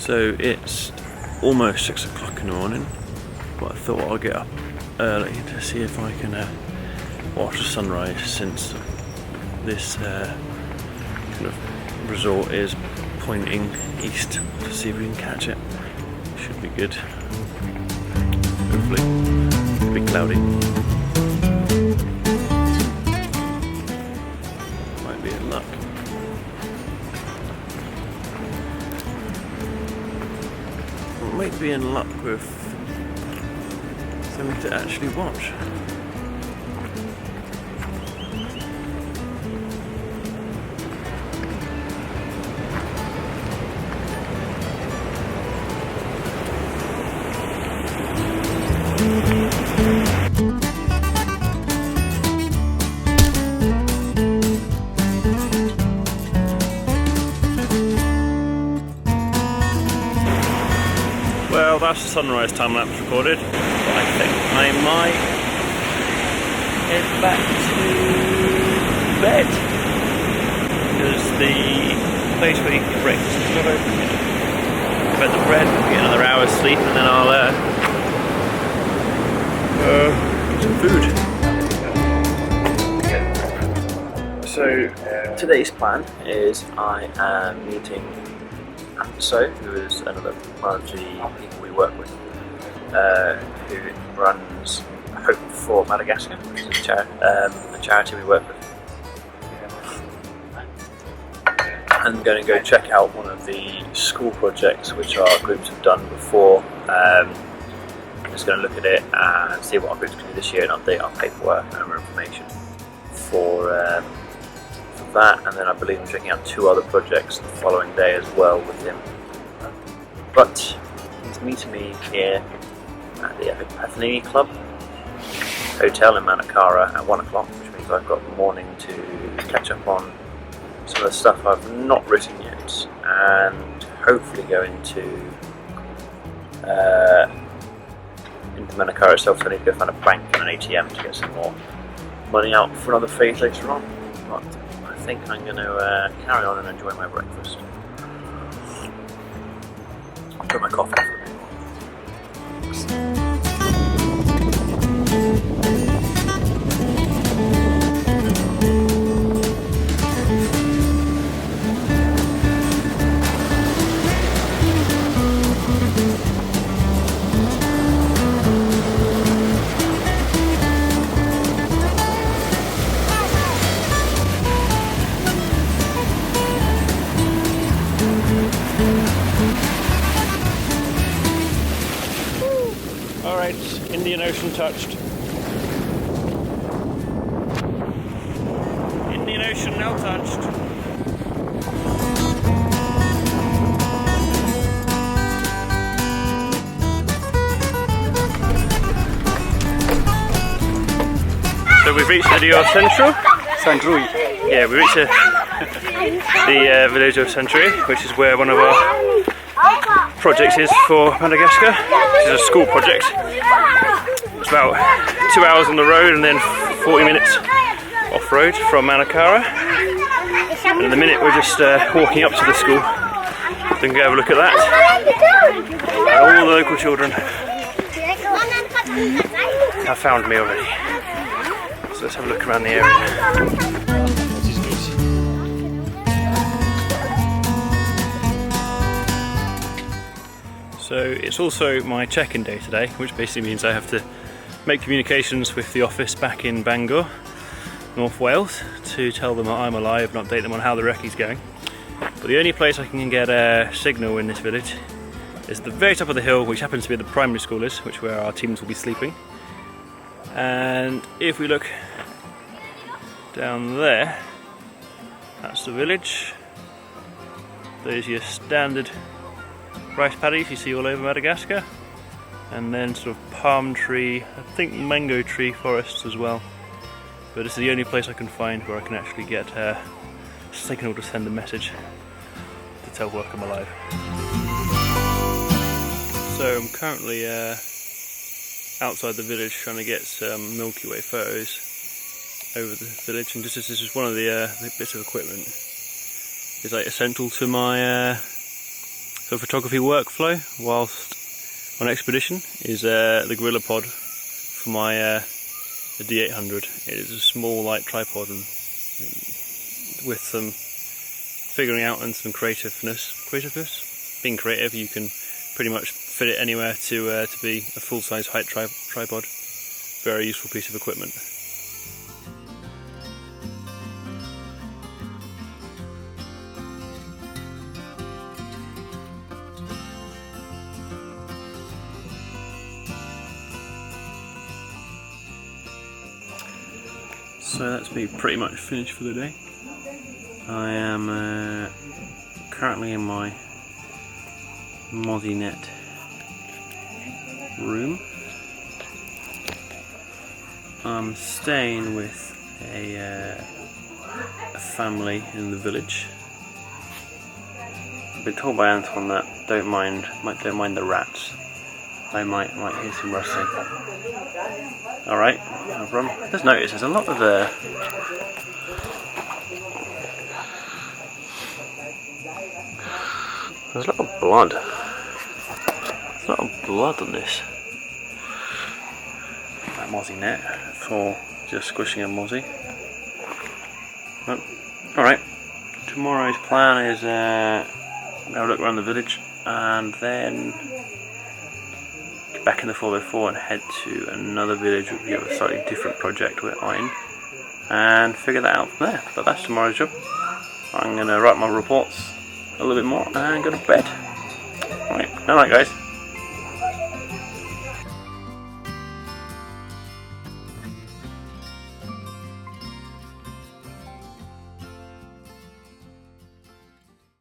So it's almost 6 o'clock in the morning, but I thought I'll get up early to see if I can watch the sunrise, since this kind of resort is pointing east, to see if we can catch it. Should be good. Hopefully. It'll be cloudy. Might be in luck. Might be in luck with something to actually watch. Well, that's the sunrise time lapse recorded. I think I might head back to bed, because the place where you can get breakfast is not open yet. I've had the bread, get another hour's sleep, and then I'll get some food. So today's plan is I am meeting Hutchinson, who is another one of the people we work with, who runs Hope for Madagascar, which is a charity we work with. I'm going to go check out one of the school projects which our groups have done before. I'm just going to look at it and see what our groups can do this year and update our paperwork and our information for that, and then I believe I'm checking out 2 other projects the following day as well with him. But he's meeting me here at the Epiphany Club Hotel in Madagascar at 1 o'clock, which means I've got the morning to catch up on some of the stuff I've not written yet, and hopefully go into Madagascar itself. So I need to go find a bank and an ATM to get some more money out for another phase later on. But I think I'm going to carry on and enjoy my breakfast. I'll put my coffee for a bit. Alright, Indian Ocean touched. Indian Ocean now touched. So we've reached the Central. Centrui. Yeah, we reached the village of Centrui, which is where one of our projects is for Madagascar. This is a school project. It's about 2 hours on the road and then 40 minutes off-road from Madagascar. And in a minute we're just walking up to the school. So we can go have a look at that. And all the local children have found me already. So let's have a look around the area. So it's also my check-in day today, which basically means I have to make communications with the office back in Bangor, North Wales, to tell them that I'm alive and update them on how the recce's going. But the only place I can get a signal in this village is the very top of the hill, which happens to be where the primary school is, which is where our teams will be sleeping. And if we look down there, that's the village. There's your standard rice paddies you see all over Madagascar, and then sort of palm tree, I think mango tree forests as well. But this is the only place I can find where I can actually get a signal to send a message to tell work I'm alive. So I'm currently outside the village trying to get some Milky Way photos over the village, and this is just one of the bits of equipment is like essential to my So photography workflow whilst on expedition is the gorilla pod for my the D800. It is a small light tripod, and with some figuring out and some creativeness, being creative, you can pretty much fit it anywhere to be a full-size height tripod. Very useful piece of equipment. So that's me pretty much finished for the day. I am currently in my mozzie net room. I'm staying with a family in the village. I've been told by Anton that don't mind the rats. They might hear some rustling. Alright, no problem. Just notice there's a lot of there's a lot of blood. There's a lot of blood on this. That mozzie net for just squishing a mozzie. Oh, alright. Tomorrow's plan is have a look around the village and then get back in the 4x4 and head to another village where we have a slightly different project we're eyeing and figure that out from there. But that's tomorrow's job. I'm going to write my reports a little bit more and go to bed. Alright, night guys.